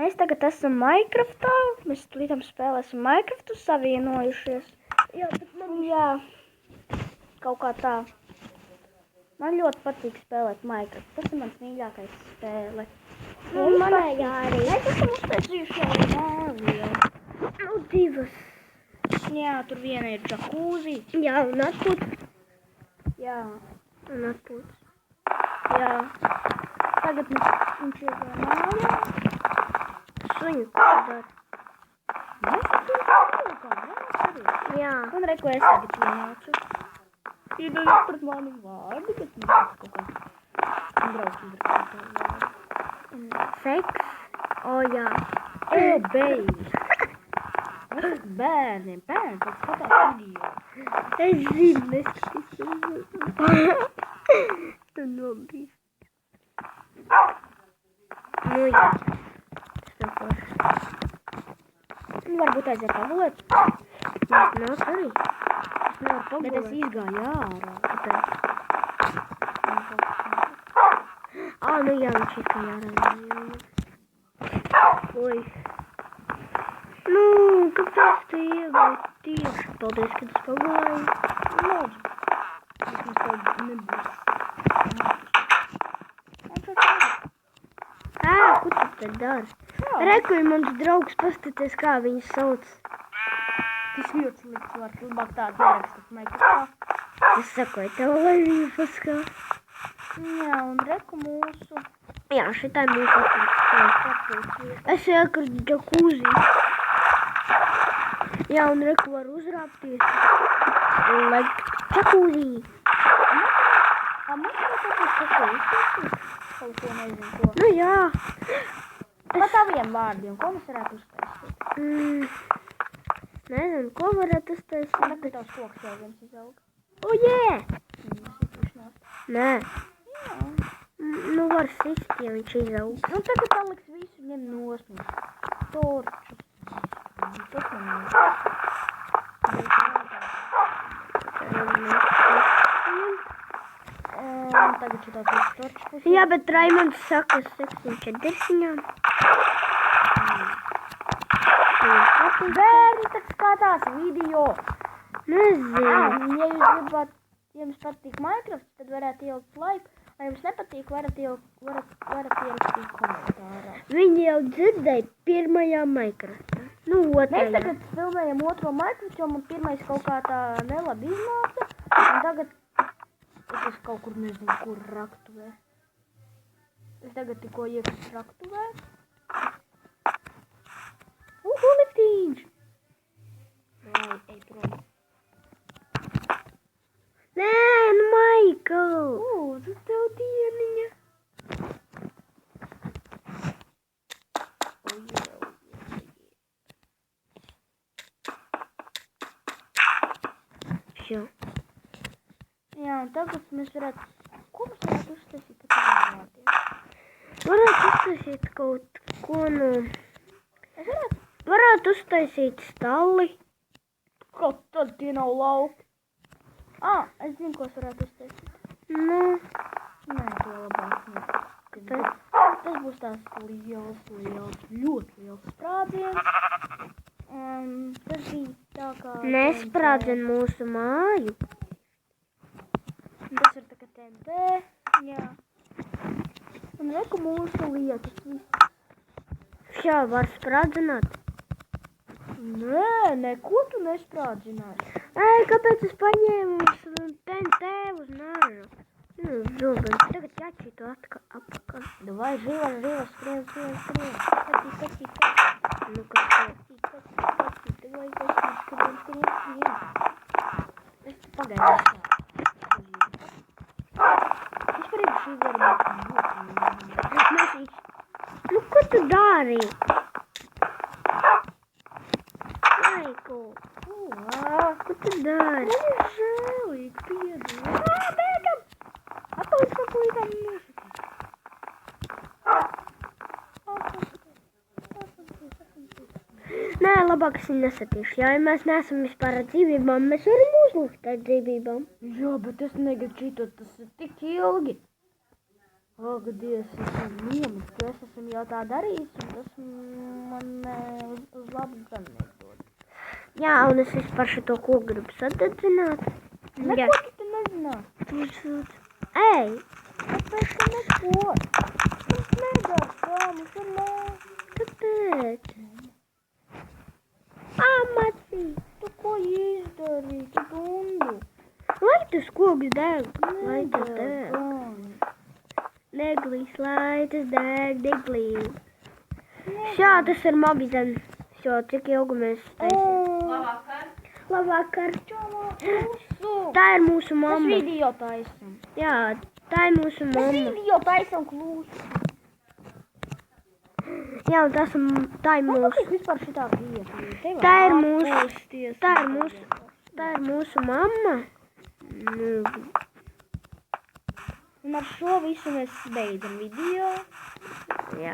Mēs tagad esam Minecraftā. Mēs līdām spēlēsim Minecraftu savienojušies. Jā, bet man... Jā, kaut kā tā. Man ļoti patīk spēlēt Minecraft. Tas ir mans mīļākais spēle. Un manējā arī. Mēs esam uztaisījuši jau nāviju. Nu, divas. Jā, tur viena ir džakūzi. Jā, un atpūt. Jā. Un atpūt. Jā. Tagad viņš ir mājā. Suņu dara. Mēs tur kaut kā neatceries. Jā. Un re, ko es tagad ienācu. Iedaļas pret mani vārdu, bet man tas kaut kā brauc uzrakstīt vārdu. Seks. O, jā. Beidz. Es esmu bērniem. Bērni, tad skatās video. Es zinu, neskatīsim. Tu nobīsi. Nu, jā. Tas nav forši. Varbūt aiziet pagulēt. Nāk arī. Es nevaru pagulēt. Bet es izgāju ārā. Kāpēc? Nu jā, viņš ir kā jārā. Oi. Nu, kāpēc tu ievēji tieši? Paldies, ka tu pagulēji. Lūdzu. Vismaz tev nebūs. Ko tu te dari? Reku ir mans draugs, paskaties, kā viņu sauc. Tas ļoti slikts vārds. Labāk tādu ierakstīt Minecraftā. Es sakoju tev, lai viņu paskā. Jā, un reku mūsu. Jā, šitā ir mūsu atpūtas. Es ieku džakūzi. Jā, un reku var uzrāpties. Lai džakūzi. Mums ir kaut ko uztaisīt? Kaut ko nezinu ko. Nu jā. Pa taviem vārdiem, ko mēs varētu uztaisīt? Nezinu, ko varētu uztaisīt. Tagad tavs koks jau viens izaug. O, jē! Nē. Jā. Nu, var sist, ja viņš izaug. Nu, tagad Aleks visu ņem nosmīs. Torčus. Tas man tagad šitā tās torčus pusī. Jā, bet Raimonds saka 740. Bērni tak skatās video. Nezinu. Ja jūs gribat, ja jums patīk Minecraft, tad varētu ielikt laiku. Ja jums nepatīk, varat ierakstīt komentārā. Viņi jau dzirdēja pirmajā Minecraftā. Nu, otrajā. Mēs tagad filmējam otro Minecraft, jo man pirmais kaut kā tā nelabi iznāca. Un tagad es kaut kur nezinu, kur raktuvē. Es tagad tikko iekristu raktuvē. Liftīņš! Vai, ej prom. Nē, nu, Maikl! Tu tev dieniņa. Šo. Jā, un tagad mēs varētu... Ko mēs varētu uztaisīt ar tādiem vārdiem? Varētu uztaisīt kaut ko no... Es Varētu uztaisīt stalli. Kaut tad tie nav lauki. Es zinu, ko es varētu uztaisīt. Nu, Nē, to labāk ne. kāpēc? Tas būs tās ļoti liels sprādziens. Tas bija tā kā... Nesprādzen mūsu māju. Tas ir tā kā TNT. Jā. Un reku mūsu lietas viss. Jā, var sprādzināt. Nē, neko tu nesprādzināsi. Ei, kāpēc es paņēmu TNT uz nāžu? Nu, zobens. Tagad jāķītu apakaļ. Davai, žila, skrien. Kati. Nu, kas to? Kati. Davai, skrien. Es pagaidu. Vispār šī var būt. Nu, ko tu dari? Maikl. Ko tu dari? Man ir žēlīgi, piedod. Bēgam! Atpaliks man plītām nosakīt. Nē, labāk es viņu nesatīšu. Jā, ja mēs neesam vispār ar dzīvībām, mēs varam uzlikt ar dzīvībām. Jā, bet es negribu čītot, tas ir tik ilgi. Ak, Dievs, es esmu miemis, ka es esmu jau tā darījis, un tas man uz labu gan nedod. Jā, un es vispār šito koku gribu sadedzināt. Jā. Neko tu te nezināt. Ej, Kāpēc tu neko? Mums nedara tā, mums ir kāpēc? Amacī. Tu ko izdarīji, tu dundu? Lai tas koks deg, lai tas deg. Nedara. Deglīs, lai tas deg, deglīs. Šā, tas ir Mobizen. Šo, cik ilgi mēs taisījām? Labvakar. Tā ir mūsu Mēs mamma. video taisam. Jā, tā ir mūsu Mēs mamma. video taisam klusu. Jā, un tā ir mūsu. Kāpēc vispār šitā vieta? Tā ir mūsu mamma. Nu, Un ar šo visu mēs beidzam video. jā.